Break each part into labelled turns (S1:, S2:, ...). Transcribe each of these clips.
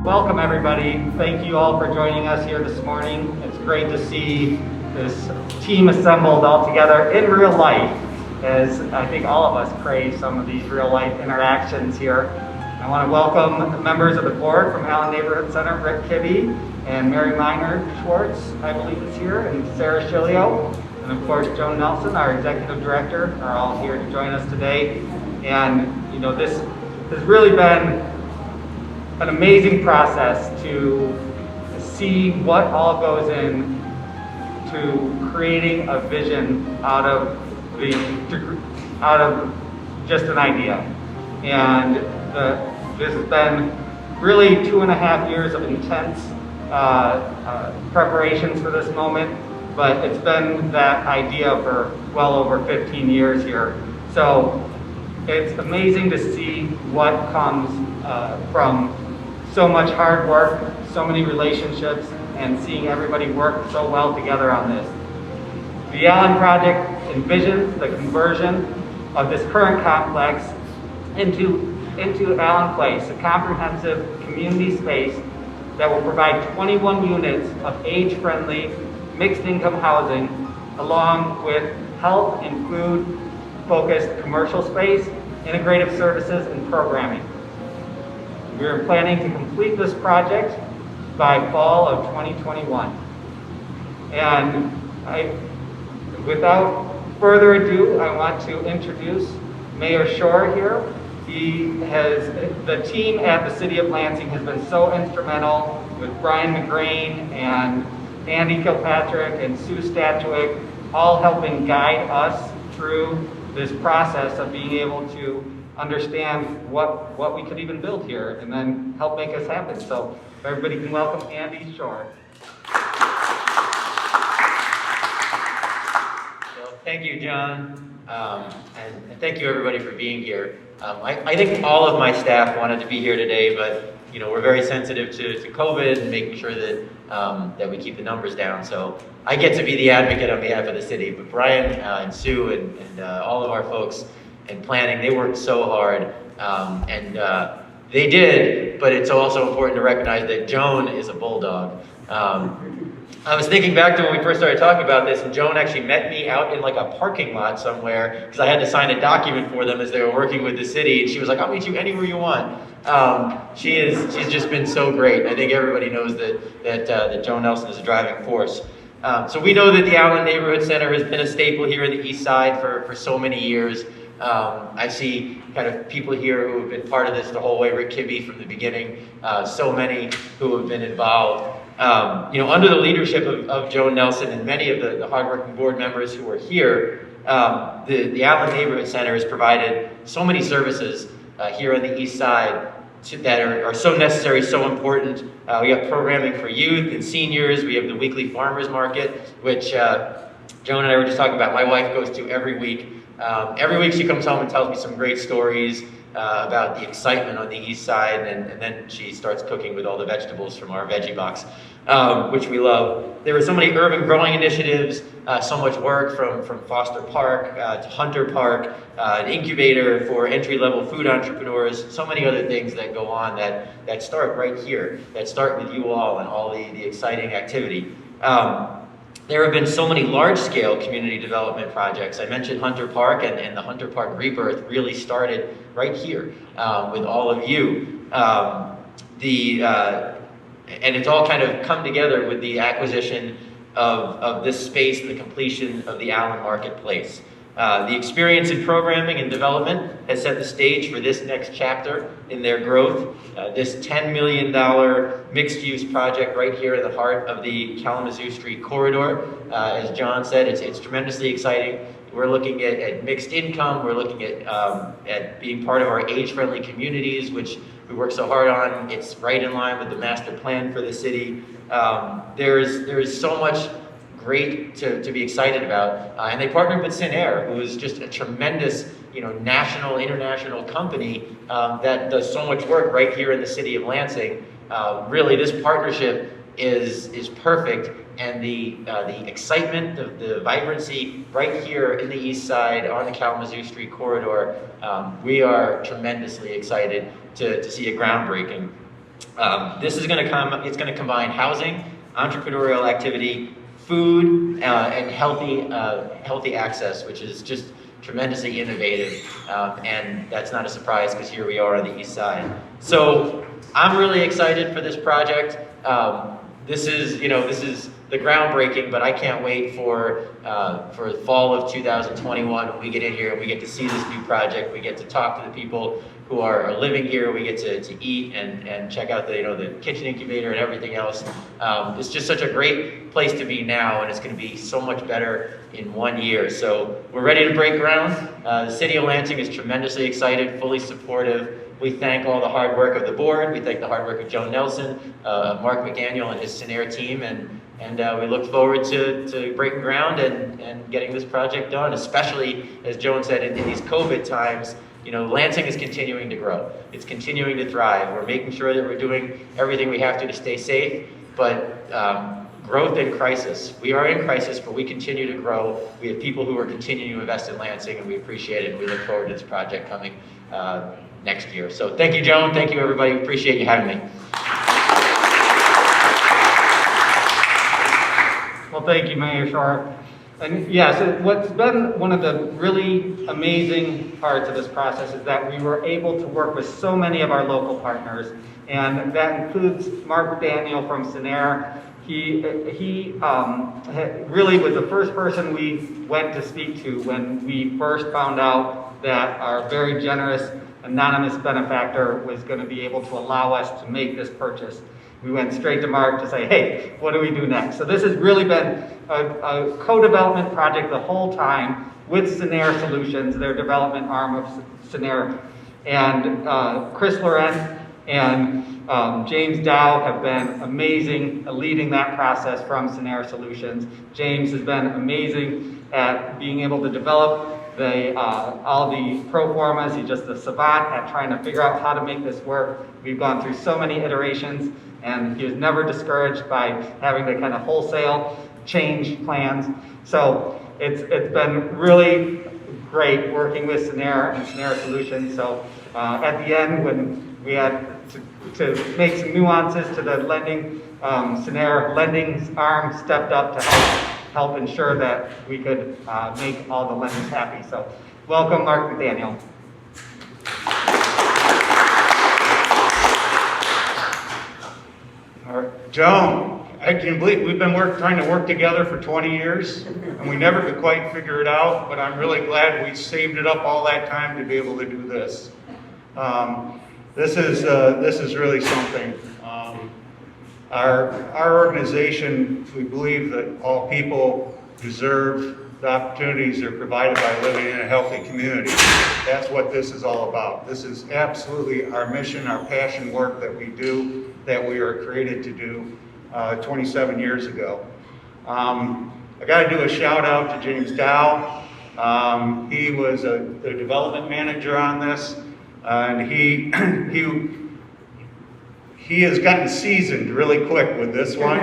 S1: Welcome everybody. Thank you all for joining us here this morning. It's great to see this team assembled all together in real life, as I think all of us crave some of these real life interactions here. I want to welcome the members of the board from Allen Neighborhood Center, Rick Kibbe and Mary Miner Schwartz, I believe is here, and Sarah Shilio, and of course Joan Nelson, our executive director, are all here to join us today. And you know, this has really been an amazing process to see what all goes in to creating a vision out of just an idea. And this has been really 2.5 years of intense preparations for this moment, but it's been that idea for well over 15 years here. So it's amazing to see what comes from so much hard work, so many relationships, and seeing everybody work so well together on this. The Allen project envisions the conversion of this current complex into Allen Place, a comprehensive community space that will provide 21 units of age-friendly, mixed-income housing, along with health and food-focused commercial space, integrative services, and programming. We are planning to complete this project by fall of 2021. And without further ado, I want to introduce Mayor Shore here. The team at the City of Lansing has been so instrumental with Brian McGrain and Andy Kilpatrick and Sue Statuick, all helping guide us through this process of being able to understand what we could even build here and then help make us happen. So if everybody can welcome Andy Shore.
S2: Well, thank you, John, and thank you everybody for being here. I think all of my staff wanted to be here today, but you know, we're very sensitive to COVID and making sure that that we keep the numbers down. So I get to be the advocate on behalf of the city, but Brian and Sue and all of our folks in planning, they worked so hard, and they did, but it's also important to recognize that Joan is a bulldog. I was thinking back to when we first started talking about this, and Joan actually met me out in like a parking lot somewhere, because I had to sign a document for them as they were working with the city, and she was like, I'll meet you anywhere you want. She's just been so great. I think everybody knows that Joan Nelson is a driving force. So we know that the Allen Neighborhood Center has been a staple here in the East Side for so many years. I see kind of people here who have been part of this the whole way, Rick Kibbe from the beginning, so many who have been involved. You know, under the leadership of Joan Nelson and many of the hardworking board members who are here, the Allen Neighborhood Center has provided so many services here on the East Side that are so necessary, so important. We have programming for youth and seniors. We have the weekly farmers market, which Joan and I were just talking about. My wife goes to every week. Every week she comes home and tells me some great stories about the excitement on the East Side, and then she starts cooking with all the vegetables from our veggie box, which we love. There were so many urban growing initiatives, so much work from Foster Park to Hunter Park, an incubator for entry-level food entrepreneurs, so many other things that go on that start right here, that start with you all and all the exciting activity. There have been so many large-scale community development projects. I mentioned Hunter Park, and the Hunter Park rebirth really started right here with all of you. And it's all kind of come together with the acquisition of this space and the completion of the Allen Marketplace. The experience in programming and development has set the stage for this next chapter in their growth. This $10 million mixed-use project right here in the heart of the Kalamazoo Street corridor. As John said, it's tremendously exciting. We're looking at mixed income. We're looking at being part of our age-friendly communities, which we work so hard on. It's right in line with the master plan for the city. There is so much great to be excited about. And they partnered with Sinair, who is just a tremendous, national, international company that does so much work right here in the city of Lansing. Really, this partnership is perfect, and the excitement, the vibrancy right here in the East Side on the Kalamazoo Street corridor, we are tremendously excited to see a groundbreaking. This is going to it's going to combine housing, entrepreneurial activity, food, and healthy access, which is just tremendously innovative, and that's not a surprise because here we are on the east side. So I'm really excited for this project. This is the groundbreaking, but I can't wait for the fall of 2021 when we get in here and we get to see this new project. We get to talk to the people who are living here. We get to eat and check out the kitchen incubator and everything else. It's just such a great place to be now, and it's going to be so much better in 1 year. So we're ready to break ground. The City of Lansing is tremendously excited, fully supportive. We thank all the hard work of the board. We thank the hard work of Joe Nelson, Mark McDaniel, and his Cinnair team, and we look forward to breaking ground and getting this project done, especially, as Joan said, in these COVID times. Lansing is continuing to grow. It's continuing to thrive. We're making sure that we're doing everything we have to stay safe, but growth in crisis. We are in crisis, but we continue to grow. We have people who are continuing to invest in Lansing, and we appreciate it, and we look forward to this project coming next year. So thank you, Joan. Thank you, everybody. Appreciate you having me.
S1: Well, thank you, Mayor Sharp. And yes, what's been one of the really amazing parts of this process is that we were able to work with so many of our local partners, and that includes Mark Daniel from Cinnair. He really was the first person we went to speak to when we first found out that our very generous anonymous benefactor was going to be able to allow us to make this purchase. We went straight to Mark to say, hey, what do we do next? So this has really been a co-development project the whole time with Cinnair Solutions, their development arm of Cinnair. And Chris Laurent and James Dow have been amazing at leading that process from Cinnair Solutions. James has been amazing at being able to develop all the pro formas. He's just a savant at trying to figure out how to make this work. We've gone through so many iterations, and he was never discouraged by having to kind of wholesale change plans. So it's been really great working with Cinnair and Cinnair Solutions. So at the end, when we had to make some nuances to the lending, Cinnair Lending's arm stepped up to help ensure that we could make all the lenders happy. So welcome, Mark McDaniel.
S3: All right. Joan, I can't believe we've been trying to work together for 20 years, and we never could quite figure it out, but I'm really glad we saved it up all that time to be able to do this. This is really something. Our organization, we believe that all people deserve the opportunities that are provided by living in a healthy community. That's what this is all about. This is absolutely our mission, our passion work that we do, that we are created to do 27 years ago. I got to do a shout out to James Dow. He was the development manager on this, and he has gotten seasoned really quick with this one.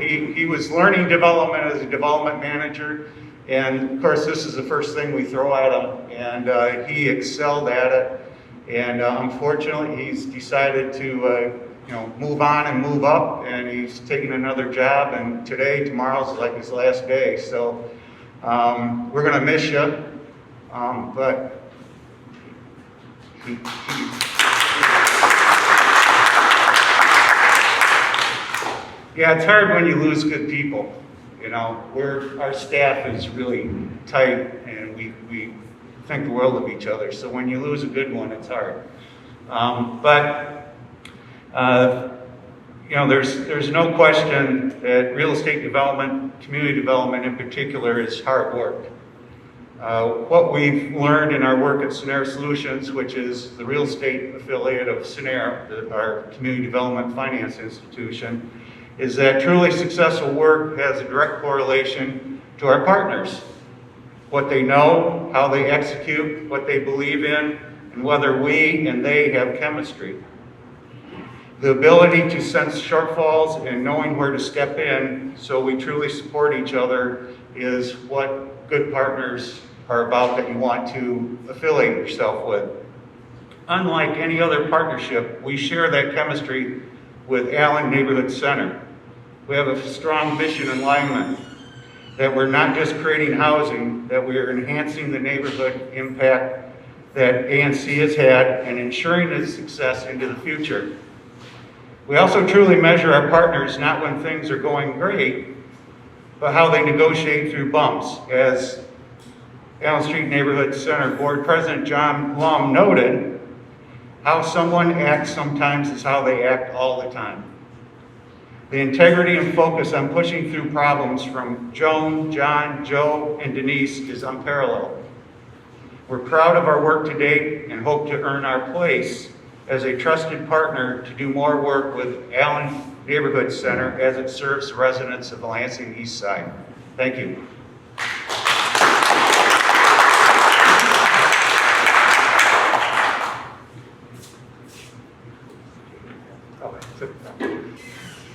S3: He was learning development as a development manager, and of course this is the first thing we throw at him, and he excelled at it. And unfortunately, he's decided to move on and move up, and he's taking another job. And tomorrow's like his last day. So we're gonna miss you, but yeah, it's hard when you lose good people. Our staff is really tight, and we think the world of each other. So when you lose a good one, it's hard. There's no question that real estate development, community development in particular, is hard work. What we've learned in our work at Cinnair Solutions, which is the real estate affiliate of Cinnair, our community development finance institution, is that truly successful work has a direct correlation to our partners. What they know, how they execute, what they believe in, and whether we and they have chemistry. The ability to sense shortfalls and knowing where to step in so we truly support each other is what good partners are about that you want to affiliate yourself with. unlike any other partnership, we share that chemistry with Allen Neighborhood Center. We have a strong mission alignment that we're not just creating housing, that we are enhancing the neighborhood impact that ANC has had and ensuring its success into the future. We also truly measure our partners not when things are going great, but how they negotiate through bumps. As Allen Street Neighborhood Center Board President John Lum noted, how someone acts sometimes is how they act all the time. The integrity and focus on pushing through problems from Joan, John, Joe, and Denise is unparalleled. We're proud of our work to date and hope to earn our place as a trusted partner to do more work with Allen Neighborhood Center as it serves the residents of the Lansing East Side. Thank you.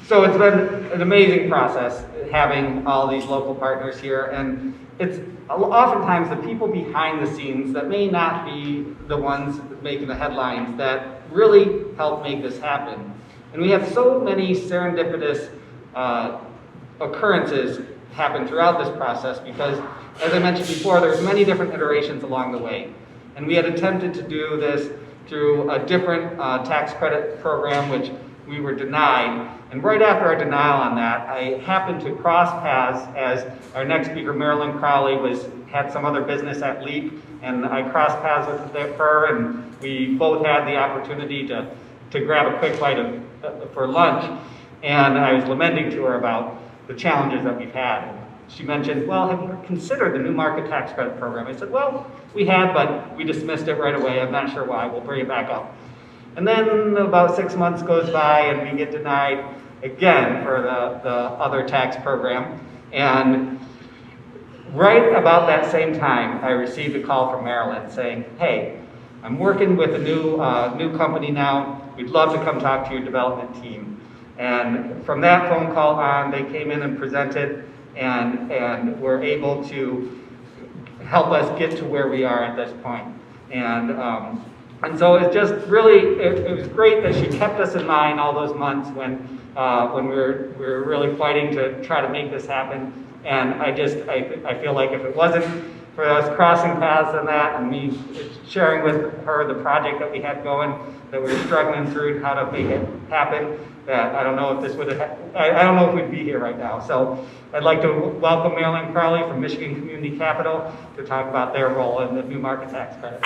S1: So it's been an amazing process having all these local partners here, and it's oftentimes the people behind the scenes that may not be the ones making the headlines that really help make this happen. And we have so many serendipitous occurrences happen throughout this process because, as I mentioned before, there's many different iterations along the way. And we had attempted to do this through a different tax credit program, which we were denied. And right after our denial on that, I happened to cross paths as our next speaker, Marilyn Crowley, had some other business at LEAP, and I crossed paths with her, and we both had the opportunity to grab a quick bite for lunch. And I was lamenting to her about the challenges that we've had. And she mentioned, well, have you considered the new market tax credit program? I said, well, we had, but we dismissed it right away. I'm not sure why. We'll bring it back up. And then about 6 months goes by and we get denied again for the other tax program. And right about that same time, I received a call from Maryland saying, hey, I'm working with a new company now. We'd love to come talk to your development team. And from that phone call on, they came in and presented and were able to help us get to where we are at this point. And so it's just really, it was great that she kept us in mind all those months when we were really fighting to try to make this happen. And I feel like if it wasn't for us crossing paths on that and me sharing with her the project that we had going, that we were struggling through how to make it happen, that I don't know if this would have, I don't know if we'd be here right now. So I'd like to welcome Marilyn Crowley from Michigan Community Capital to talk about their role in the new market tax credit.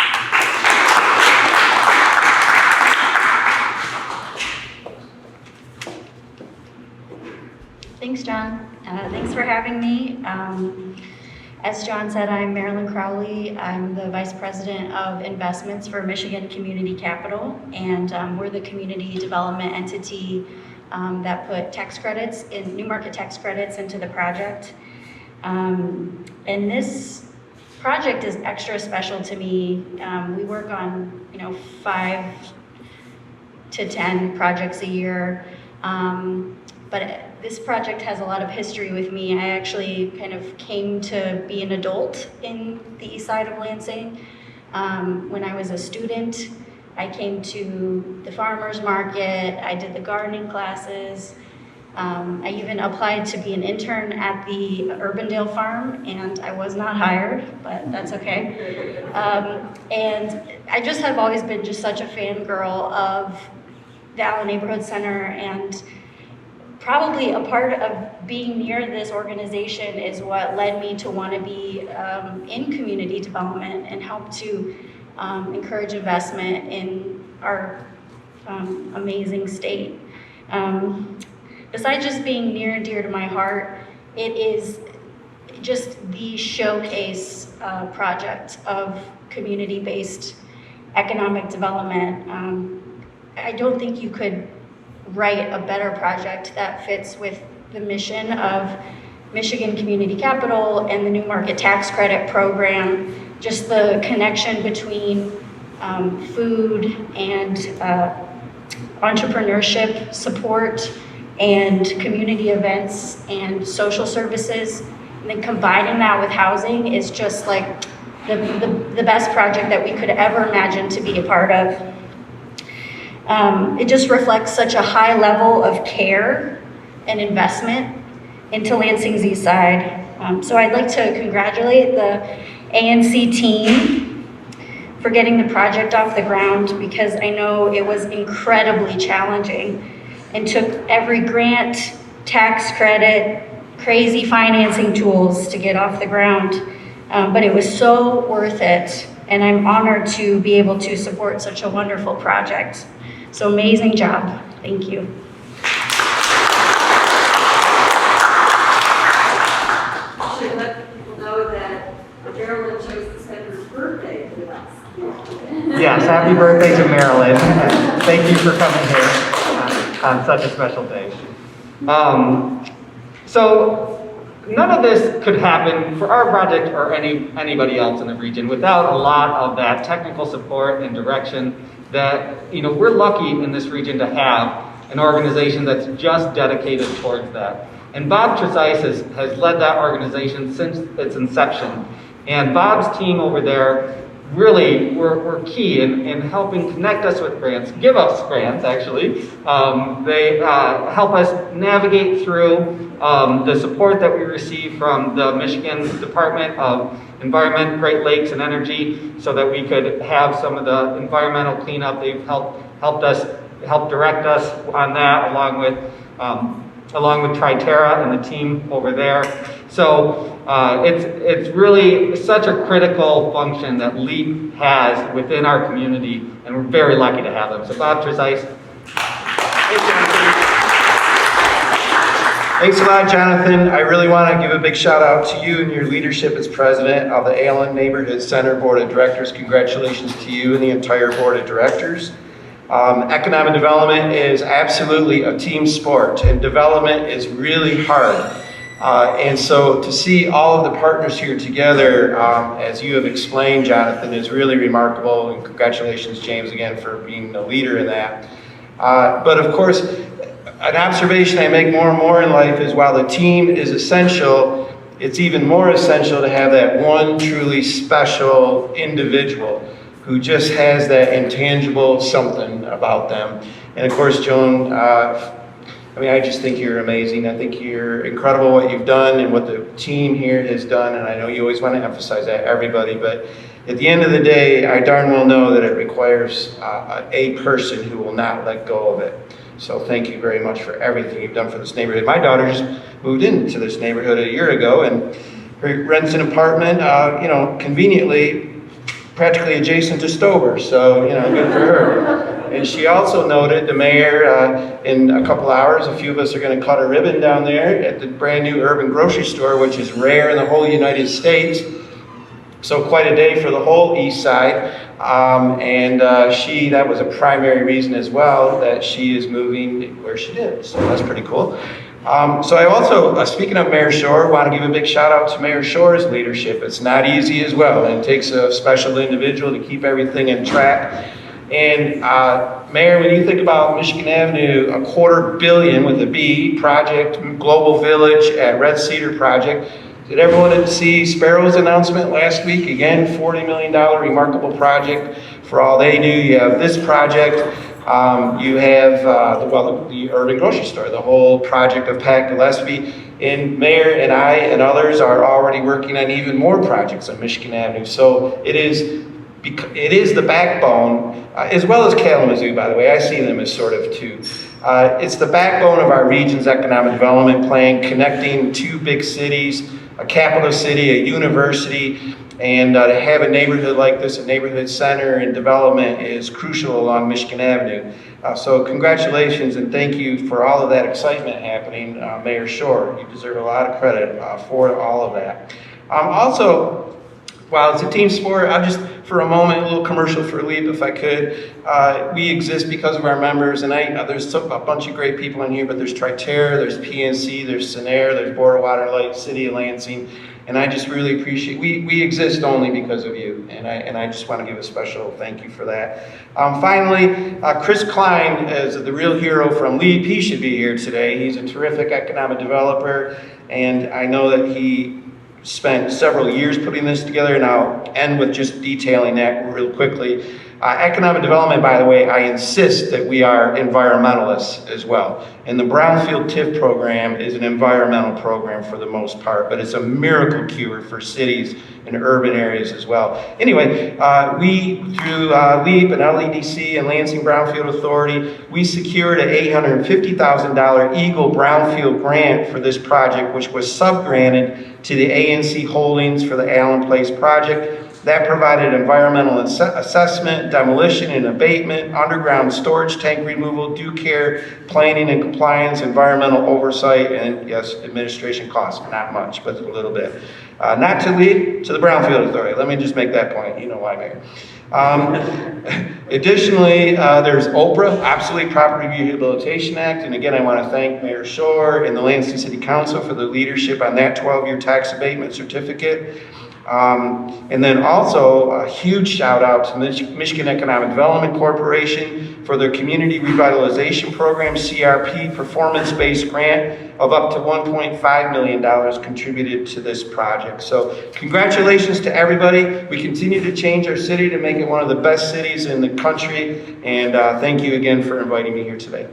S4: Thanks, John. Thanks for having me. As John said, I'm Marilyn Crowley. I'm the Vice President of Investments for Michigan Community Capital, and we're the community development entity that put tax credits, new market tax credits into the project. And this project is extra special to me. We work on, 5 to 10 projects a year. But this project has a lot of history with me. I actually kind of came to be an adult in the east side of Lansing. When I was a student, I came to the farmer's market, I did the gardening classes. I even applied to be an intern at the Urbandale farm, and I was not hired, but that's okay. And I just have always been just such a fangirl of the Allen Neighborhood Center, and probably a part of being near this organization is what led me to want to be in community development and help to encourage investment in our amazing state. Besides just being near and dear to my heart, it is just the showcase project of community-based economic development. I don't think you could write a better project that fits with the mission of Michigan Community Capital and the new market tax credit program. Just the connection between food and entrepreneurship support and community events and social services, and then combining that with housing is just like the best project that we could ever imagine to be a part of. It just reflects such a high level of care and investment into Lansing's Eastside. So I'd like to congratulate the ANC team for getting the project off the ground, because I know it was incredibly challenging and took every grant, tax credit, crazy financing tools to get off the ground. But it was so worth it, and I'm honored to be able to support such a wonderful project. So amazing job. Thank you.
S5: Should let people know that Marilyn chose to spend her birthday with us.
S1: Yes, happy birthday to Marilyn. Thank you for coming here on such a special day. So none of this could happen for our project or anybody else in the region without a lot of that technical support and direction that, we're lucky in this region to have an organization that's just dedicated towards that. And Bob Tresice has led that organization since its inception. And Bob's team over there really were key in helping connect us with grants, give us grants actually. They help us navigate through the support that we receive from the Michigan Department of Environment, Great Lakes and Energy, so that we could have some of the environmental cleanup. They've helped direct us on that, along with Triterra and the team over there. So it's really such a critical function that LEAP has within our community, and we're very lucky to have them. So Bob Tresice.
S6: Thanks a lot, Jonathan. I really want to give a big shout out to you and your leadership as president of the Allen Neighborhood Center Board of Directors. Congratulations to you and the entire board of directors. Economic development is absolutely a team sport, and development is really hard. And so to see all of the partners here together, as you have explained, Jonathan, is really remarkable. And congratulations, James, again, for being the leader in that. But of course, an observation I make more and more in life is while the team is essential, it's even more essential to have that one truly special individual who just has that intangible something about them. And of course, Joan, I just think you're amazing. I think you're incredible what you've done and what the team here has done. And I know you always want to emphasize that, everybody, but at the end of the day, I darn well know that it requires a person who will not let go of it. So thank you very much for everything you've done for this neighborhood. My daughter just moved into this neighborhood a year ago and rents an apartment, conveniently, practically adjacent to Stover. So, good for her. And she also noted, the mayor, in a couple hours, a few of us are going to cut a ribbon down there at the brand new urban grocery store, which is rare in the whole United States. So quite a day for the whole east side. That was a primary reason as well that she is moving where she did. So that's pretty cool. So I also, speaking of Mayor Shore, want to give a big shout out to Mayor Shore's leadership. It's not easy as well, and it takes a special individual to keep everything in track. And Mayor, when you think about Michigan Avenue, a $250 million with a B project, Global Village at Red Cedar project. Did everyone see Sparrow's announcement last week? Again, $40 million remarkable project. For all they do, you have this project. You have the urban grocery store, the whole project of Pat Gillespie. And Mayor and I and others are already working on even more projects on Michigan Avenue. So it is the backbone, as well as Kalamazoo, by the way. I see them as sort of two. It's the backbone of our region's economic development plan, connecting two big cities, a capital city, a university, and to have a neighborhood like this, a neighborhood center and development, is crucial along Michigan Avenue. So congratulations and thank you for all of that excitement happening, Mayor Shore. You deserve a lot of credit for all of that. Also, while it's a team sport, I'll just, for a moment, a little commercial for LEAP if I could. We exist because of our members, and there's a bunch of great people in here, but there's Triterra, there's PNC, there's Scenair, there's Board of Water and Light, City of Lansing, and I just really appreciate, we exist only because of you, and I just want to give a special thank you for that. Finally, Chris Klein is the real hero from LEAP. He should be here today. He's a terrific economic developer, and I know that he spent several years putting this together, and I'll end with just detailing that real quickly. Economic development, by the way, I insist that we are environmentalists as well. And the Brownfield TIF program is an environmental program for the most part, but it's a miracle cure for cities and urban areas as well. Anyway, we, through LEAP and LEDC and Lansing Brownfield Authority, we secured an $850,000 Eagle Brownfield grant for this project, which was sub-granted to the ANC Holdings for the Allen Place project. That provided environmental assessment, demolition and abatement, underground storage tank removal, due care, planning and compliance, environmental oversight, and yes, administration costs. Not much, but a little bit. Not to lead to the Brownfield Authority. Let me just make that point. You know why, Mayor. Additionally, there's OPRA, Obsolete Property Rehabilitation Act, and again, I want to thank Mayor Shore and the Lansing City Council for the leadership on that 12-year tax abatement certificate. And then also a huge shout out to Michigan Economic Development Corporation for their Community Revitalization Program, CRP, performance-based grant of up to $1.5 million contributed to this project. So congratulations to everybody. We continue to change our city to make it one of the best cities in the country. And thank you again for inviting me here today.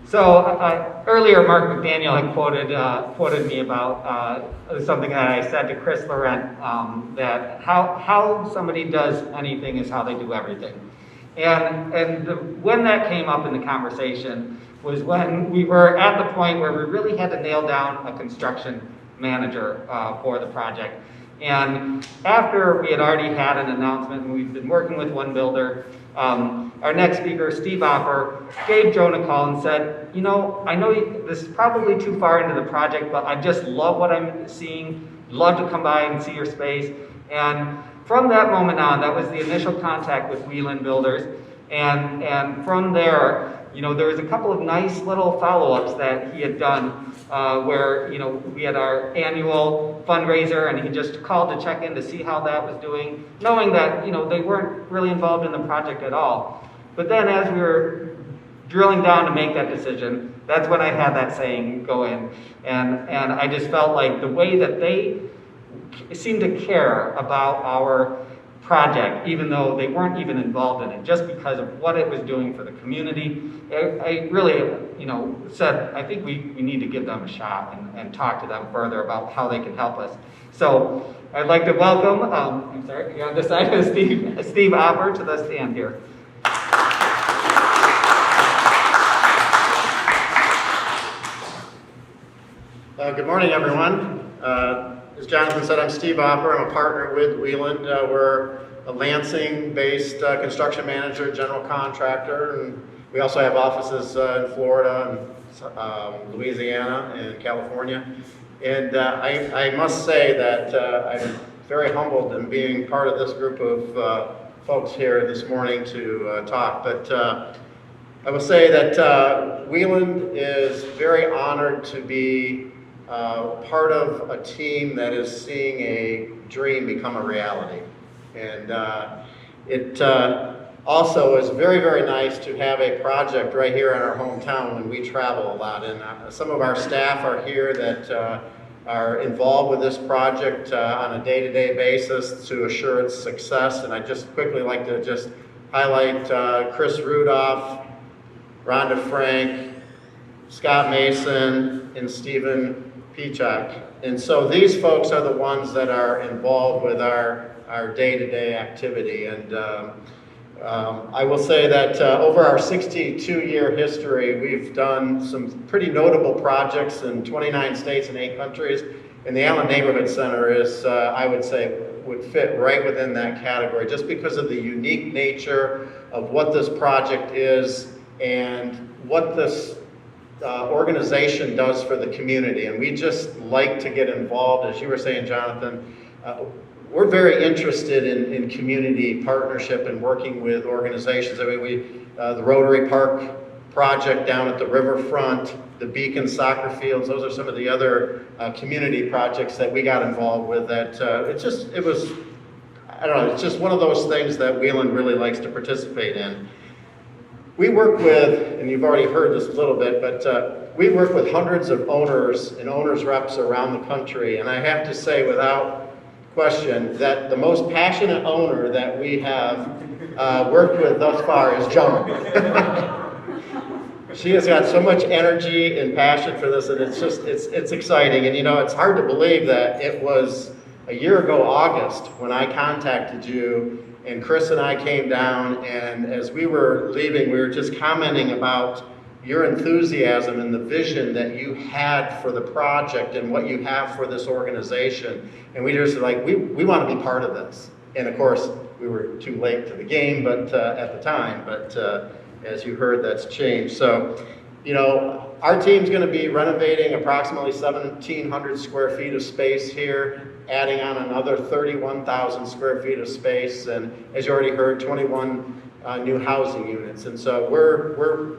S1: So earlier, Mark McDaniel had quoted me about something that I said to Chris Laurent, that how somebody does anything is how they do everything. When that came up in the conversation was when we were at the point where we really had to nail down a construction manager for the project. And after we had already had an announcement and we've been working with one builder, our next speaker, Steve Opper, gave Joan a call and said, you know, I know this is probably too far into the project, but I just love what I'm seeing, love to come by and see your space. And from that moment on, that was the initial contact with Wheeland Builders. And from there, you know, there was a couple of nice little follow-ups that he had done where, you know, we had our annual fundraiser and he just called to check in to see how that was doing, knowing that, you know, they weren't really involved in the project at all. But then as we were drilling down to make that decision, that's when I had that saying go in. And I just felt like the way that they seemed to care about our project, even though they weren't even involved in it, just because of what it was doing for the community. I really, you know, said, I think we need to give them a shot and talk to them further about how they can help us. So I'd like to welcome, I'm sorry, you're on this side of Steve Opper to the stand here.
S7: Good morning, everyone. As Jonathan said, I'm Steve Opper. I'm a partner with Wheeland. We're a Lansing-based construction manager, general contractor, and we also have offices in Florida and Louisiana and California. And I must say that I'm very humbled in being part of this group of folks here this morning to talk. But I will say that Wheeland is very honored to be part of a team that is seeing a dream become a reality. And it also is very, very nice to have a project right here in our hometown when we travel a lot. And some of our staff are here that are involved with this project on a day-to-day basis to assure its success. And I'd just quickly like to just highlight Chris Rudolph, Rhonda Frank, Scott Mason, and Stephen Peacock. And so these folks are the ones that are involved with our day-to-day activity. And I will say that over our 62-year history, we've done some pretty notable projects in 29 states and 8 countries. And the Allen Neighborhood Center is, I would say, would fit right within that category just because of the unique nature of what this project is and what this organization does for the community. And we just like to get involved. As you were saying, Jonathan, we're very interested in community partnership and working with organizations. I mean, the Rotary Park project down at the riverfront, the Beacon soccer fields, those are some of the other community projects that we got involved with that it was, I don't know, it's just one of those things that Wheeland really likes to participate in. we work with, and you've already heard this a little bit, but we work with hundreds of owners and owners reps around the country. And I have to say without question that the most passionate owner that we have worked with thus far is Joan. She has got so much energy and passion for this, and it's exciting. And you know, it's hard to believe that it was a year ago August when I contacted you, and Chris and I came down, and as we were leaving, we were just commenting about your enthusiasm and the vision that you had for the project and what you have for this organization. And we just were like, we want to be part of this. And of course, we were too late to the game, but at the time, but as you heard, that's changed. So, you know, our team's going to be renovating approximately 1,700 square feet of space here, adding on another 31,000 square feet of space, and as you already heard, 21 new housing units. And so we're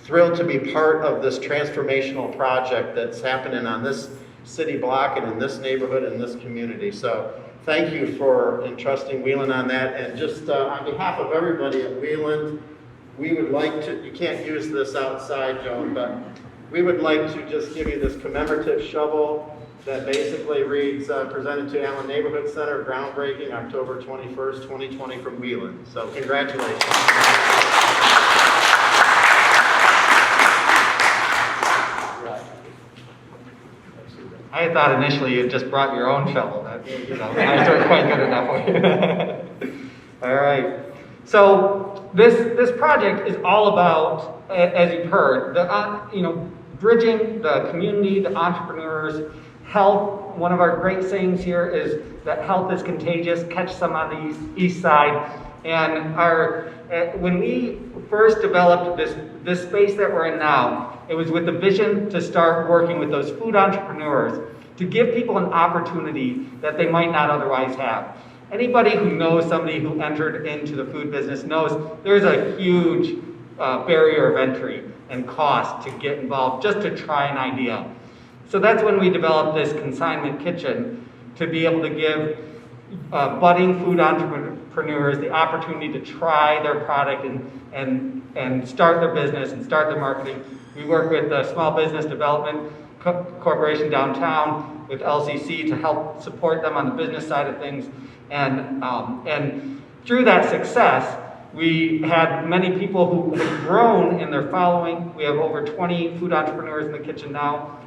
S7: thrilled to be part of this transformational project that's happening on this city block and in this neighborhood and this community. So thank you for entrusting Wheeland on that. And just on behalf of everybody at Wheeland, we would like to, you can't use this outside, Joan, but we would like to just give you this commemorative shovel that basically reads, presented to Allen Neighborhood Center, groundbreaking October 21st, 2020 from Wheeland. So congratulations.
S1: I thought initially you just brought your own shovel. That, you know, I was quite good at that point. All right. So this project is all about, as you've heard, the bridging the community, the entrepreneurs, health. One of our great sayings here is that health is contagious. Catch some on the east side. And when we first developed this space that we're in now, it was with the vision to start working with those food entrepreneurs to give people an opportunity that they might not otherwise have. Anybody who knows somebody who entered into the food business knows there's a huge barrier of entry and cost to get involved just to try an idea. So that's when we developed this consignment kitchen to be able to give budding food entrepreneurs the opportunity to try their product and start their business and start their marketing. We work with the Small Business Development Corporation downtown with LCC to help support them on the business side of things. And through that success, we had many people who have grown in their following. We have over 20 food entrepreneurs in the kitchen now,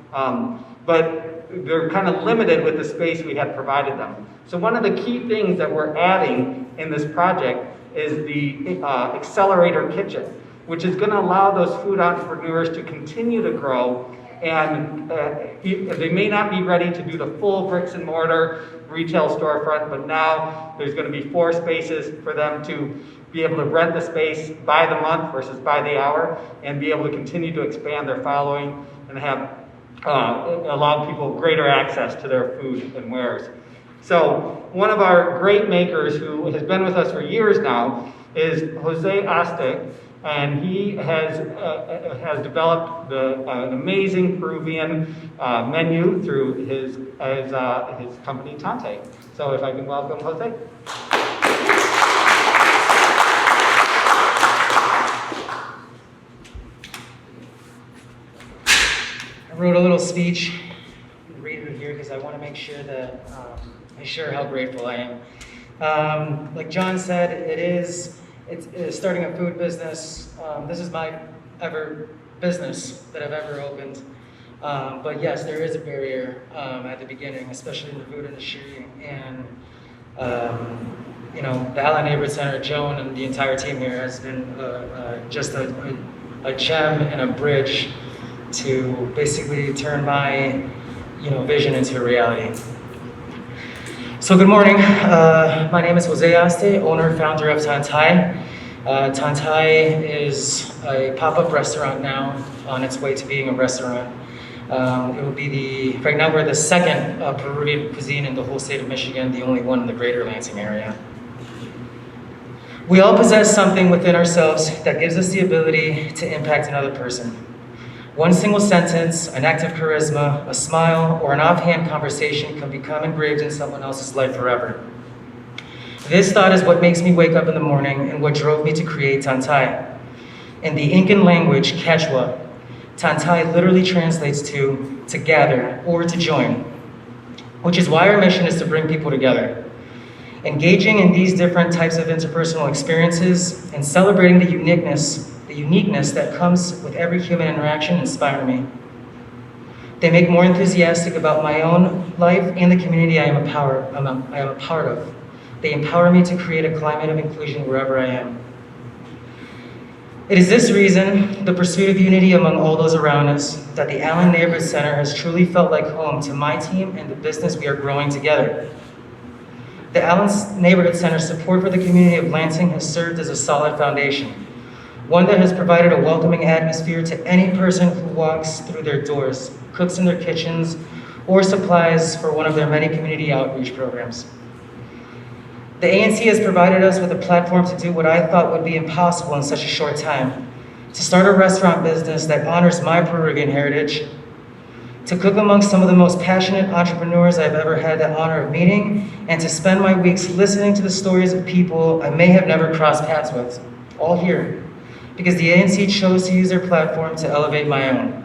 S1: but they're kind of limited with the space we had provided them. So one of the key things that we're adding in this project is the accelerator kitchen, which is going to allow those food entrepreneurs to continue to grow. And they may not be ready to do the full bricks and mortar retail storefront, but now there's going to be 4 spaces for them to be able to rent the space by the month versus by the hour, and be able to continue to expand their following and have allow people greater access to their food and wares. So one of our great makers who has been with us for years now is Jose Aste, and he has developed an amazing Peruvian menu through his company Tante. So if I can welcome Jose.
S8: I wrote a little speech. I'm read it here because I want to make sure that I share how grateful I am. Like John said, it's starting a food business. This is my business that I've ever opened. But yes, there is a barrier at the beginning, especially in the food industry. And the Allen Neighborhood Center, Joan, and the entire team here has been just a gem and a bridge to basically turn my vision into a reality. So good morning. My name is Jose Aste, owner, founder of Tantai. Tantai is a pop-up restaurant now on its way to being a restaurant. It will be right now we're the second Peruvian cuisine in the whole state of Michigan, the only one in the greater Lansing area. We all possess something within ourselves that gives us the ability to impact another person. One single sentence, an act of charisma, a smile, or an offhand conversation can become engraved in someone else's life forever. This thought is what makes me wake up in the morning and what drove me to create Tantai. In the Incan language, Quechua, Tantai literally translates to gather or to join, which is why our mission is to bring people together. Engaging in these different types of interpersonal experiences and celebrating the uniqueness that comes with every human interaction inspire me. They make more enthusiastic about my own life and the community I am a part of. They empower me to create a climate of inclusion wherever I am. It is this reason, the pursuit of unity among all those around us, that the Allen Neighborhood Center has truly felt like home to my team and the business we are growing together. The Allen Neighborhood Center's support for the community of Lansing has served as a solid foundation, one that has provided a welcoming atmosphere to any person who walks through their doors, cooks in their kitchens, or supplies for one of their many community outreach programs. The ANC has provided us with a platform to do what I thought would be impossible in such a short time, to start a restaurant business that honors my Puerto Rican heritage, to cook amongst some of the most passionate entrepreneurs I've ever had the honor of meeting, and to spend my weeks listening to the stories of people I may have never crossed paths with, all here, because the ANC chose to use their platform to elevate my own.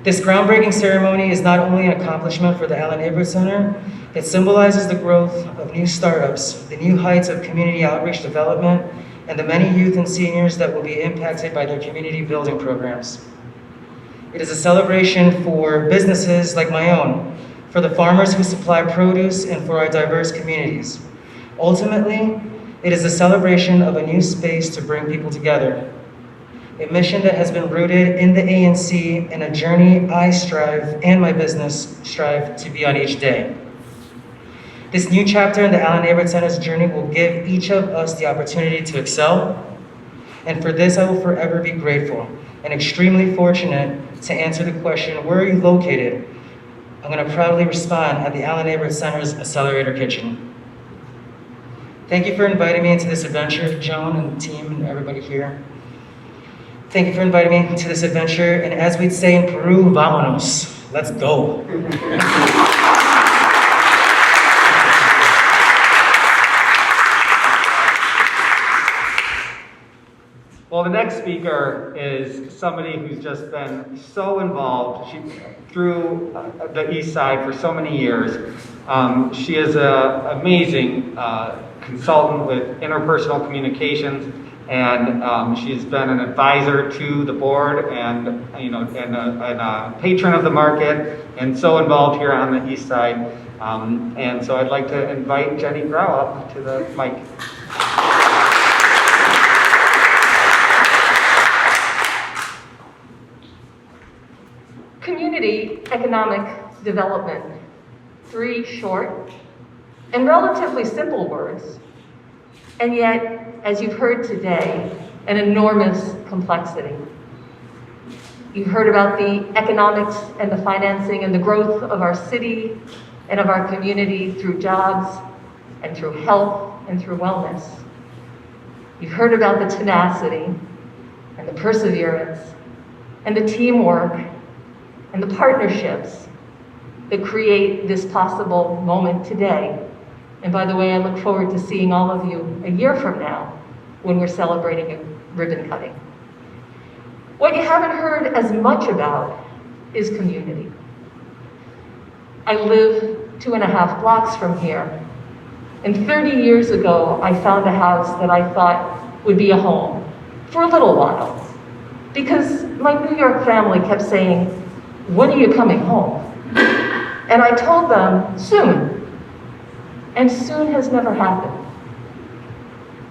S8: This groundbreaking ceremony is not only an accomplishment for the Allen Neighborhood Center, it symbolizes the growth of new startups, the new heights of community outreach development, and the many youth and seniors that will be impacted by their community building programs. It is a celebration for businesses like my own, for the farmers who supply produce, and for our diverse communities. Ultimately, it is a celebration of a new space to bring people together, a mission that has been rooted in the ANC and a journey I strive and my business strive to be on each day. This new chapter in the Allen Neighborhood Center's journey will give each of us the opportunity to excel, and for this I will forever be grateful and extremely fortunate to answer the question, where are you located? I'm going to proudly respond at the Allen Neighborhood Center's Accelerator Kitchen. Thank you for inviting me into this adventure, Joan and the team and everybody here. Thank you for inviting me to this adventure, and as we'd say in Peru, vámonos, let's go.
S1: Well, the next speaker is somebody who's just been so involved through the East Side for so many years. She is an amazing consultant with interpersonal communications, and she's been an advisor to the board and a patron of the market, and so involved here on the East Side. And so I'd like to invite Jenny Grau up to the mic.
S5: Community economic development. 3 short and relatively simple words, and yet, as you've heard today, an enormous complexity. You've heard about the economics and the financing and the growth of our city and of our community through jobs and through health and through wellness. You've heard about the tenacity and the perseverance and the teamwork and the partnerships that create this possible moment today. And by the way, I look forward to seeing all of you a year from now when we're celebrating a ribbon cutting. What you haven't heard as much about is community. I live 2.5 blocks from here, and 30 years ago, I found a house that I thought would be a home for a little while, because my New York family kept saying, "When are you coming home?" And I told them, soon. And soon has never happened.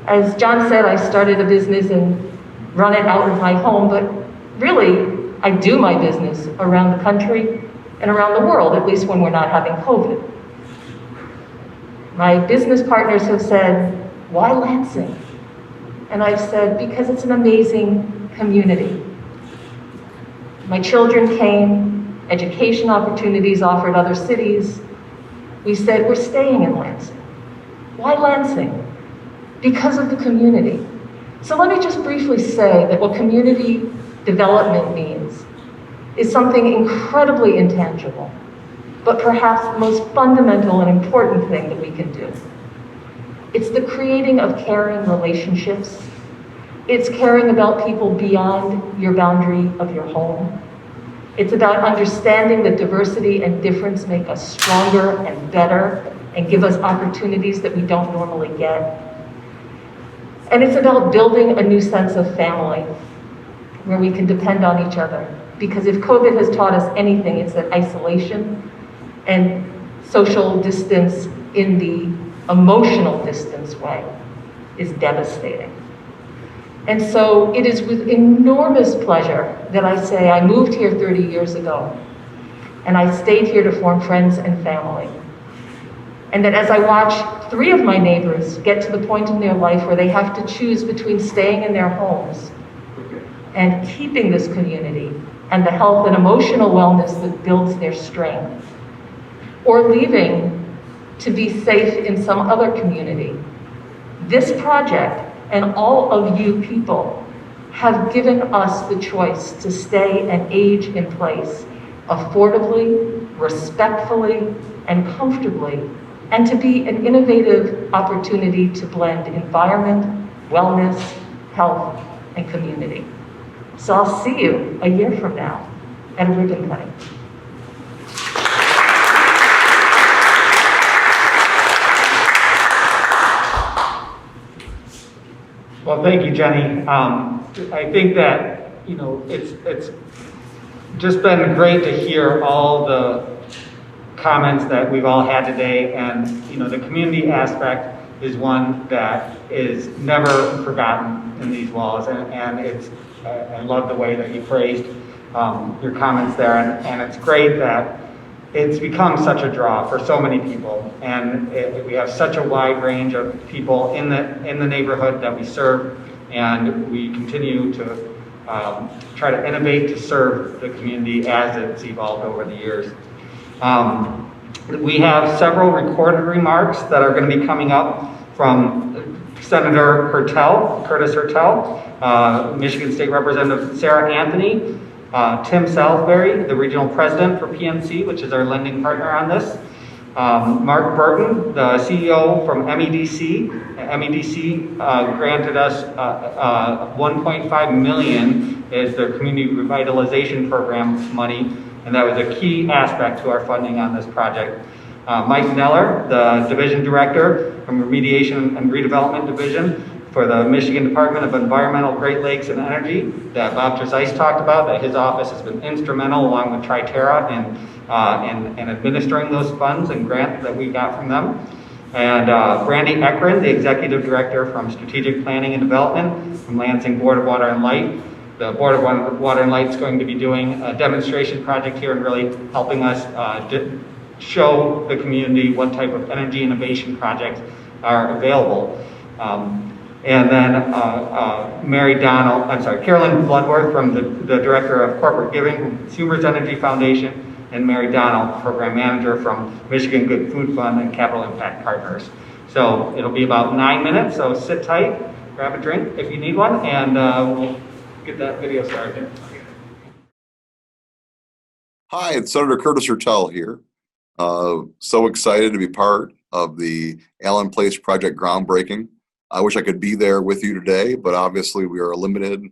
S5: As John said, I started a business and run it out of my home, but really, I do my business around the country and around the world, at least when we're not having COVID. My business partners have said, "Why Lansing?" And I've said, because it's an amazing community. My children came, education opportunities offered other cities. We said, we're staying in Lansing. Why Lansing? Because of the community. So let me just briefly say that what community development means is something incredibly intangible, but perhaps the most fundamental and important thing that we can do. It's the creating of caring relationships It's caring about people beyond your boundary of your home. It's about understanding that diversity and difference make us stronger and better and give us opportunities that we don't normally get. And it's about building a new sense of family where we can depend on each other. Because if COVID has taught us anything, it's that isolation and social distance in the emotional distance way is devastating. And so it is with enormous pleasure that I say I moved here 30 years ago, and I stayed here to form friends and family. And that as I watch 3 of my neighbors get to the point in their life where they have to choose between staying in their homes and keeping this community and the health and emotional wellness that builds their strength, or leaving to be safe in some other community, this project and all of you people have given us the choice to stay and age in place affordably, respectfully, and comfortably, and to be an innovative opportunity to blend environment, wellness, health, and community. So I'll see you a year from now at a ribbon cutting.
S1: Well, thank you, Jenny. I think that, you know, it's just been great to hear all the comments that we've all had today, and, you know, the community aspect is one that is never forgotten in these walls, and it's, I love the way that you phrased your comments there, and it's great that it's become such a draw for so many people, and we have such a wide range of people in the neighborhood that we serve, and we continue to try to innovate to serve the community as it's evolved over the years. We have several recorded remarks that are going to be coming up from Senator Curtis Hertel, Michigan State Representative Sarah Anthony, Tim Salisbury, the regional president for PNC, which is our lending partner on this. Mark Burton, the CEO from MEDC. MEDC granted us $1.5 million is their community revitalization program money, and that was a key aspect to our funding on this project. Mike Neller, the division director from Remediation and Redevelopment Division for the Michigan Department of Environmental, Great Lakes, and Energy that Bob Trezise talked about, that his office has been instrumental along with Triterra in administering those funds and grants that we got from them. And Brandy Ekren, the executive director from Strategic Planning and Development from Lansing Board of Water and Light. The Board of Water and Light is going to be doing a demonstration project here and really helping us show the community what type of energy innovation projects are available. And then Carolyn Bloodworth from the Director of Corporate Giving from Consumers Energy Foundation, and Mary Donald, Program Manager from Michigan Good Food Fund and Capital Impact Partners. So it'll be about 9 minutes, so sit tight, grab a drink if you need one, and we'll get that video started.
S9: Hi, it's Senator Curtis Hertel here. So excited to be part of the Allen Place project groundbreaking. I wish I could be there with you today, but obviously we are limited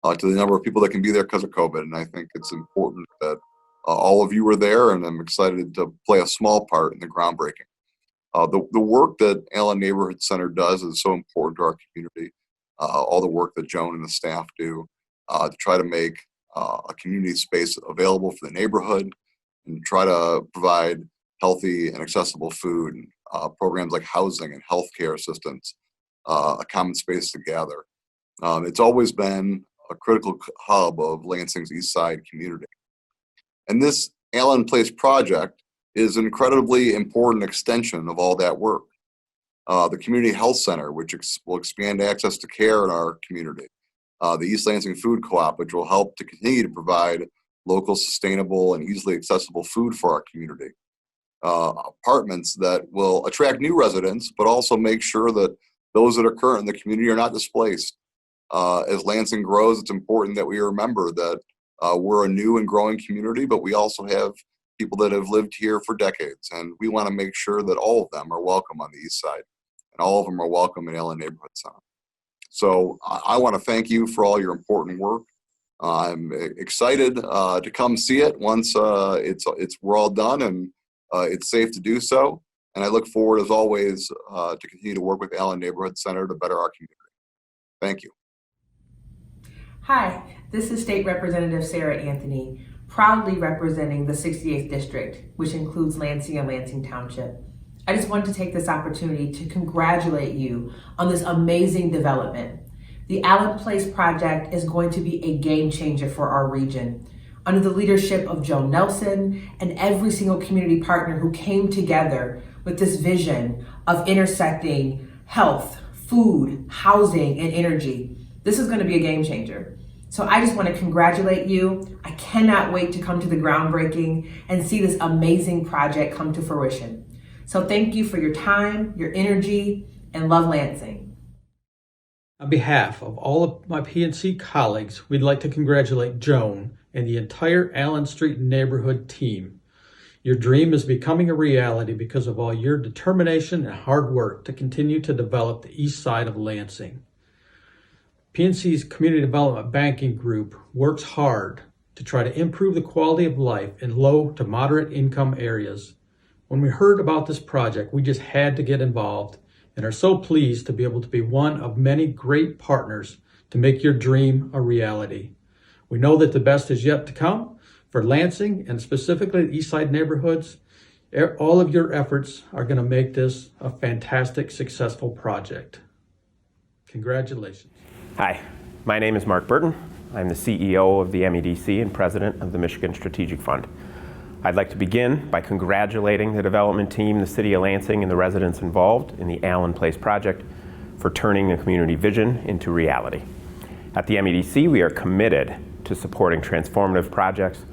S9: to the number of people that can be there because of COVID, and I think it's important that all of you are there, and I'm excited to play a small part in the groundbreaking. The work that Allen Neighborhood Center does is so important to our community. All the work that Joan and the staff do to try to make a community space available for the neighborhood and try to provide healthy and accessible food, programs like housing and healthcare assistance, a common space to gather. It's always been a critical hub of Lansing's East Side community. And this Allen Place project is an incredibly important extension of all that work. The Community Health Center, which will expand access to care in our community. The East Lansing Food Co-op, which will help to continue to provide local, sustainable, and easily accessible food for our community. Apartments that will attract new residents, but also make sure that those that are current in the community are not displaced. As Lansing grows, it's important that we remember that we're a new and growing community, but we also have people that have lived here for decades, and we want to make sure that all of them are welcome on the East Side, and all of them are welcome in Allen Neighborhood Center. So I want to thank you for all your important work. I'm excited to come see it once we're all done and it's safe to do so. And I look forward, as always, to continue to work with Allen Neighborhood Center to better our community. Thank you.
S10: Hi, this is State Representative Sarah Anthony, proudly representing the 68th District, which includes Lansing and Lansing Township. I just want to take this opportunity to congratulate you on this amazing development. The Allen Place project is going to be a game changer for our region. Under the leadership of Joe Nelson and every single community partner who came together with this vision of intersecting health, food, housing, and energy. This is going to be a game changer. So I just want to congratulate you. I cannot wait to come to the groundbreaking and see this amazing project come to fruition. So thank you for your time, your energy, and love Lansing.
S11: On behalf of all of my PNC colleagues, we'd like to congratulate Joan and the entire Allen Street neighborhood team. Your dream is becoming a reality because of all your determination and hard work to continue to develop the east side of Lansing. PNC's Community Development Banking Group works hard to try to improve the quality of life in low to moderate income areas. When we heard about this project, we just had to get involved and are so pleased to be able to be one of many great partners to make your dream a reality. We know that the best is yet to come for Lansing and specifically the east side neighborhoods. All of your efforts are going to make this a fantastic, successful project. Congratulations.
S12: Hi, my name is Mark Burton. I'm the CEO of the MEDC and President of the Michigan Strategic Fund. I'd like to begin by congratulating the development team, the City of Lansing, and the residents involved in the Allen Place project for turning the community vision into reality. At the MEDC, we are committed to supporting transformative projects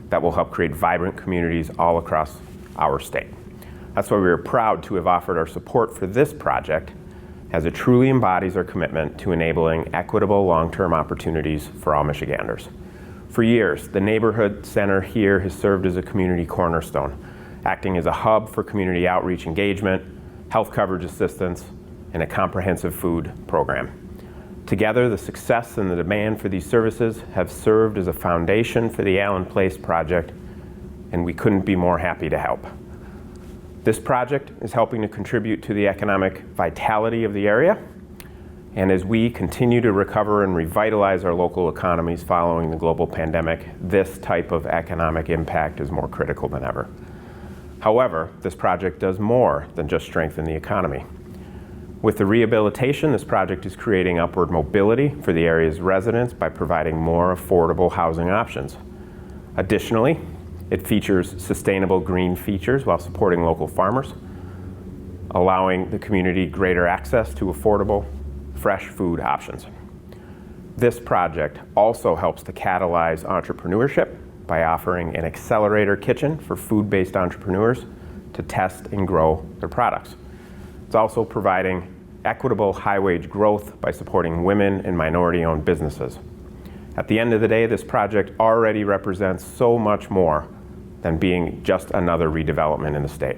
S12: that will help create vibrant communities all across our state. That's why we are proud to have offered our support for this project, as it truly embodies our commitment to enabling equitable long-term opportunities for all Michiganders. For years, the neighborhood center here has served as a community cornerstone, acting as a hub for community outreach engagement, health coverage assistance, and a comprehensive food program. Together, the success and the demand for these services have served as a foundation for the Allen Place project, and we couldn't be more happy to help. This project is helping to contribute to the economic vitality of the area, and as we continue to recover and revitalize our local economies following the global pandemic, this type of economic impact is more critical than ever. However, this project does more than just strengthen the economy. With the rehabilitation, this project is creating upward mobility for the area's residents by providing more affordable housing options. Additionally, it features sustainable green features while supporting local farmers, allowing the community greater access to affordable, fresh food options. This project also helps to catalyze entrepreneurship by offering an accelerator kitchen for food-based entrepreneurs to test and grow their products. It's also providing equitable high-wage growth by supporting women and minority-owned businesses. At the end of the day, this project already represents so much more than being just another redevelopment in the state.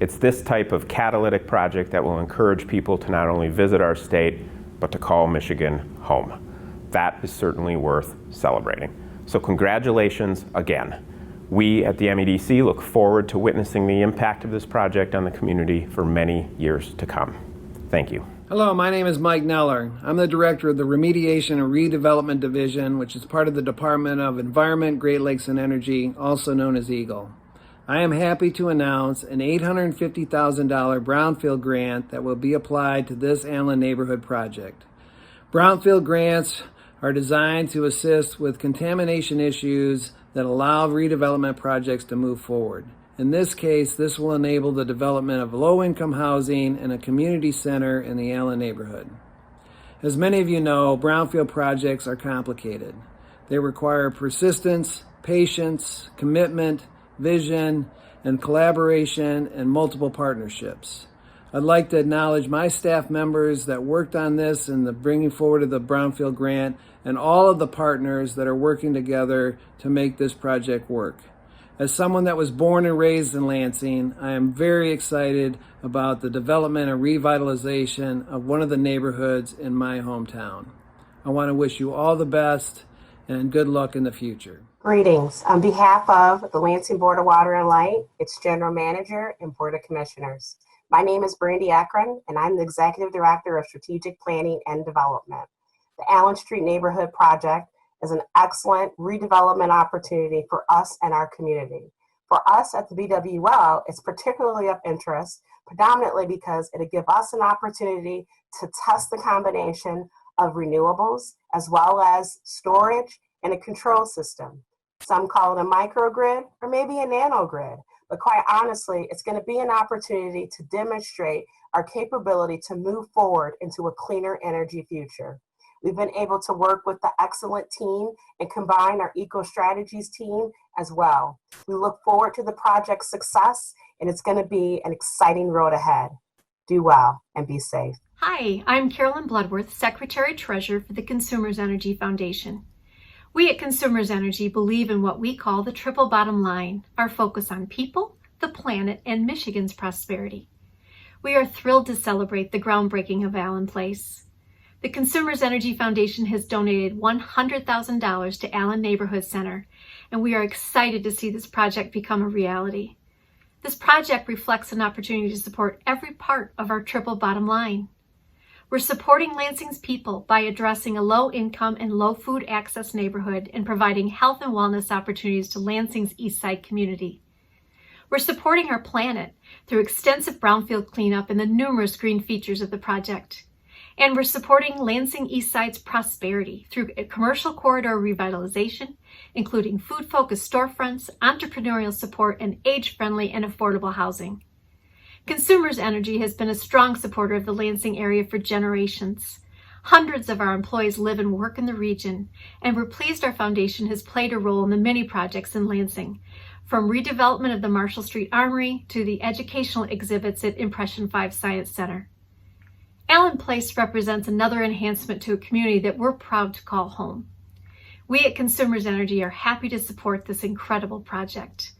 S12: It's this type of catalytic project that will encourage people to not only visit our state, but to call Michigan home. That is certainly worth celebrating. So congratulations again. We at the MEDC look forward to witnessing the impact of this project on the community for many years to come. Thank you.
S13: Hello, my name is Mike Neller. I'm the director of the Remediation and Redevelopment Division, which is part of the Department of Environment, Great Lakes and Energy, also known as EGLE. I am happy to announce an $850,000 brownfield grant that will be applied to this Allen neighborhood project. Brownfield grants are designed to assist with contamination issues that allow redevelopment projects to move forward. In this case, this will enable the development of low-income housing and a community center in the Allen neighborhood. As many of you know, brownfield projects are complicated. They require persistence, patience, commitment, vision, and collaboration and multiple partnerships. I'd like to acknowledge my staff members that worked on this and the bringing forward of the brownfield grant and all of the partners that are working together to make this project work. As someone that was born and raised in Lansing, I am very excited about the development and revitalization of one of the neighborhoods in my hometown. I want to wish you all the best and good luck in the future.
S14: Greetings. On behalf of the Lansing Board of Water and Light, its General Manager and Board of Commissioners. My name is Brandy Akron, and I'm the Executive Director of Strategic Planning and Development. The Allen Street Neighborhood Project is an excellent redevelopment opportunity for us and our community. For us at the BWL, it's particularly of interest, predominantly because it'll give us an opportunity to test the combination of renewables as well as storage and a control system. Some call it a microgrid or maybe a nanogrid, but quite honestly, it's going to be an opportunity to demonstrate our capability to move forward into a cleaner energy future. We've been able to work with the excellent team and combine our eco-strategies team as well. We look forward to the project's success, and it's going to be an exciting road ahead. Do well and be safe.
S15: Hi, I'm Carolyn Bloodworth, Secretary-Treasurer for the Consumers Energy Foundation. We at Consumers Energy believe in what we call the triple bottom line, our focus on people, the planet, and Michigan's prosperity. We are thrilled to celebrate the groundbreaking of Allen Place. The Consumers Energy Foundation has donated $100,000 to Allen Neighborhood Center, and we are excited to see this project become a reality. This project reflects an opportunity to support every part of our triple bottom line. We're supporting Lansing's people by addressing a low-income and low-food access neighborhood and providing health and wellness opportunities to Lansing's eastside community. We're supporting our planet through extensive brownfield cleanup and the numerous green features of the project. And we're supporting Lansing Eastside's prosperity through a commercial corridor revitalization, including food-focused storefronts, entrepreneurial support, and age-friendly and affordable housing. Consumers Energy has been a strong supporter of the Lansing area for generations. Hundreds of our employees live and work in the region, and we're pleased our foundation has played a role in the many projects in Lansing, from redevelopment of the Marshall Street Armory to the educational exhibits at Impression 5 Science Center. Allen Place represents another enhancement to a community that we're proud to call home. We at Consumers Energy are happy to support this incredible project.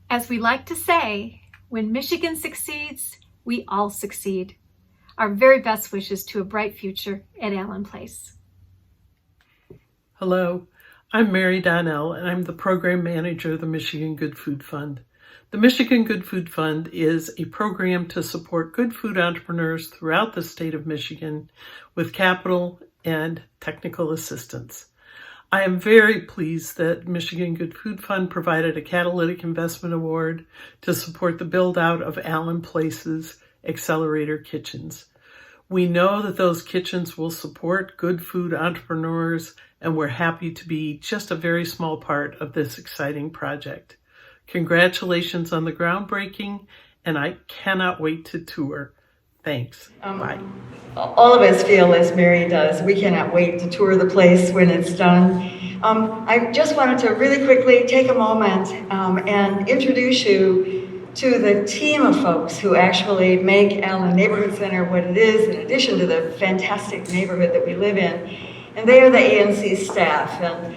S15: As we like to say, when Michigan succeeds, we all succeed. Our very best wishes to a bright future at Allen Place.
S16: Hello, I'm Mary Donnell, and I'm the Program Manager of the Michigan Good Food Fund. The Michigan Good Food Fund is a program to support good food entrepreneurs throughout the state of Michigan with capital and technical assistance. I am very pleased that Michigan Good Food Fund provided a Catalytic Investment Award to support the build-out of Allen Place's Accelerator Kitchens. We know that those kitchens will support good food entrepreneurs, and we're happy to be just a very small part of this exciting project. Congratulations on the groundbreaking, and I cannot wait to tour. Thanks. Bye.
S17: All of us feel as Mary does. We cannot wait to tour the place when it's done. I just wanted to really quickly take a moment and introduce you to the team of folks who actually make Allen Neighborhood Center what it is, in addition to the fantastic neighborhood that we live in. And they are the ANC staff. And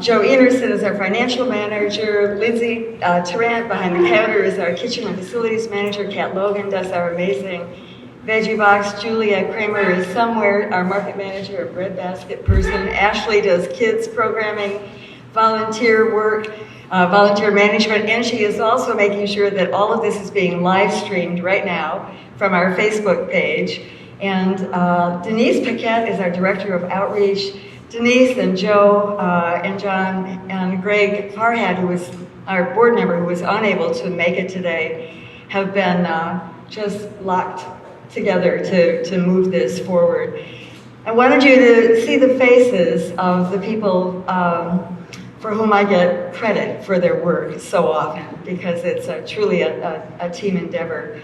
S17: Joe Enerson is our financial manager. Lindsay Tarrant behind the counter is our kitchen and facilities manager. Kat Logan does our amazing veggie box. Julia Kramer is somewhere, our market manager, a breadbasket person. Ashley does kids programming, volunteer work, volunteer management, and she is also making sure that all of this is being live streamed right now from our Facebook page. And Denise Paquette is our director of outreach. Denise and Joe and John and Greg Farhad, who was our board member who was unable to make it today, have been just locked together to move this forward. I wanted you to see the faces of the people for whom I get credit for their work so often, because it's truly a team endeavor.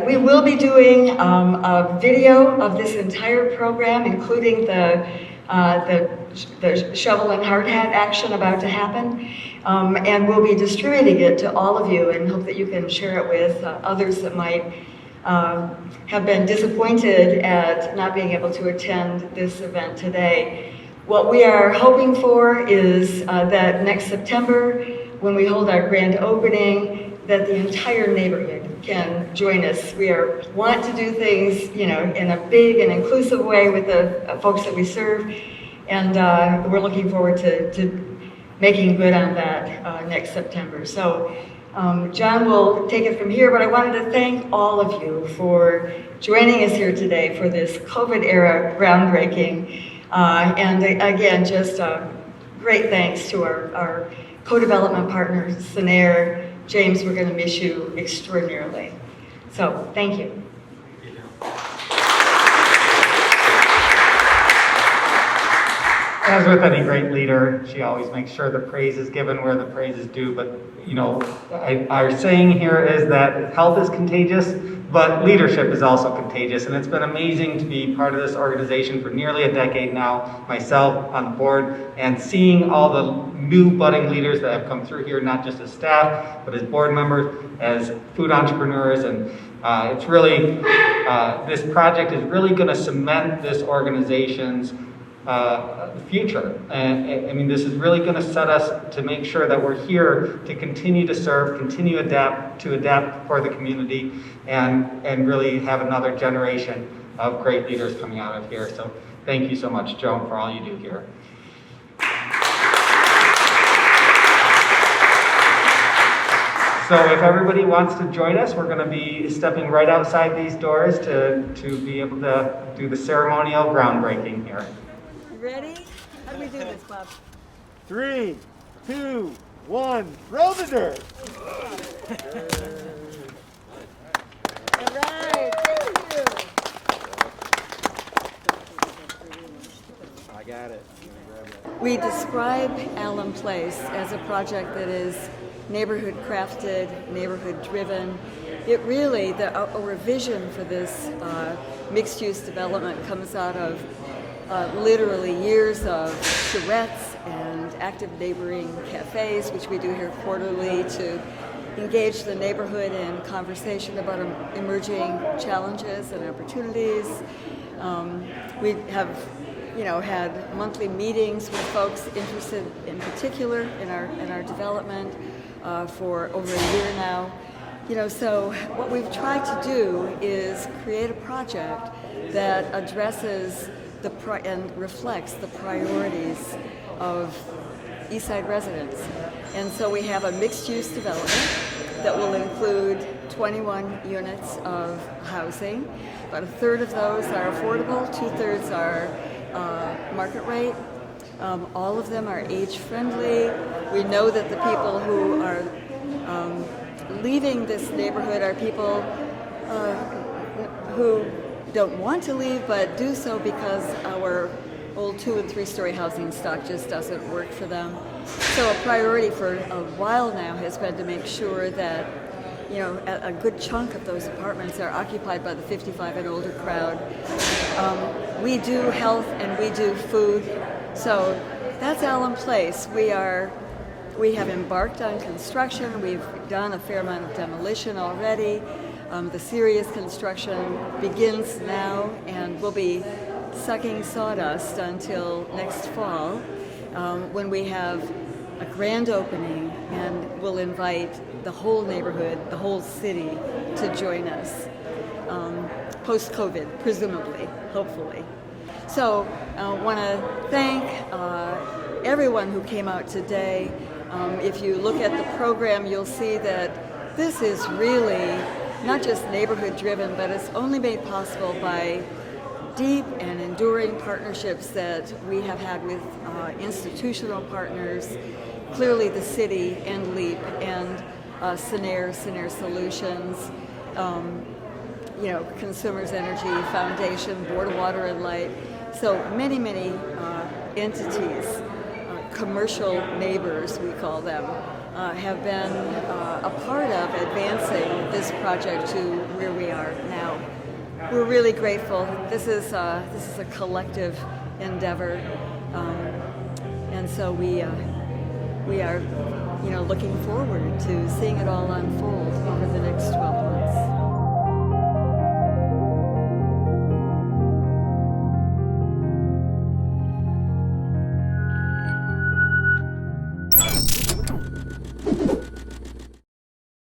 S17: We will be doing a video of this entire program, including the shovel and hard hat action about to happen, and we'll be distributing it to all of you and hope that you can share it with others that might have been disappointed at not being able to attend this event today. What we are hoping for is that next September, when we hold our grand opening, that the entire neighborhood can join us. We want to do things, you know, in a big and inclusive way with the folks that we serve, and we're looking forward to making good on that next September. So John will take it from here, but I wanted to thank all of you for joining us here today for this COVID-era groundbreaking. And again, just great thanks to our co-development partner, Sanair. James, we're going to miss you extraordinarily. So, thank you.
S1: As with any great leader, she always makes sure the praise is given where the praise is due. But, you know, our saying here is that health is contagious, but leadership is also contagious. And it's been amazing to be part of this organization for nearly a decade now, myself on the board, and seeing all the new budding leaders that have come through here, not just as staff, but as board members, as food entrepreneurs. And it's really, this project is really going to cement this organization's future. And I mean, this is really going to set us to make sure that we're here to continue to serve, continue to adapt for the community, and really have another generation of great leaders coming out of here. So thank you so much, Joan, for all you do here. So if everybody wants to join us, we're going to be stepping right outside these doors to be able to do the ceremonial groundbreaking here.
S17: Ready? How do we do this, Bob?
S18: 3, 2, 1, throw the dirt.
S17: All right, thank you.
S18: I got it.
S17: We describe Allen Place as a project that is neighborhood crafted, neighborhood driven. It really, our vision for this mixed use development comes out of literally years of charrettes and active neighboring cafes, which we do here quarterly to engage the neighborhood in conversation about emerging challenges and opportunities. We have, you know, had monthly meetings with folks interested in particular in our development for over a year now. You know, so what we've tried to do is create a project that addresses and reflects the priorities of Eastside residents. And so we have a mixed-use development that will include 21 units of housing. About a third of those are affordable, 2/3 are market rate. All of them are age-friendly. We know that the people who are leaving this neighborhood are people who don't want to leave, but do so because our old 2- and 3-story housing stock just doesn't work for them. So a priority for a while now has been to make sure that, you know, a good chunk of those apartments are occupied by the 55 and older crowd. We do health and we do food, so that's Allen Place. We have embarked on construction. We've done a fair amount of demolition already. The serious construction begins now, and we'll be sucking sawdust until next fall, when we have a grand opening, and we'll invite the whole neighborhood, the whole city, to join us, post-COVID, presumably, hopefully. So I want to thank everyone who came out today. If you look at the program, you'll see that this is really not just neighborhood driven, but it's only made possible by deep and enduring partnerships that we have had with institutional partners, clearly the city and LEAP and Sanair Solutions, you know, Consumers Energy Foundation, Board of Water and Light. So many, many entities, commercial neighbors we call them, have been a part of advancing this project to where we are now. We're really grateful. This is a collective endeavor, and so we are, you know, looking forward to seeing it all unfold over the next 12 months.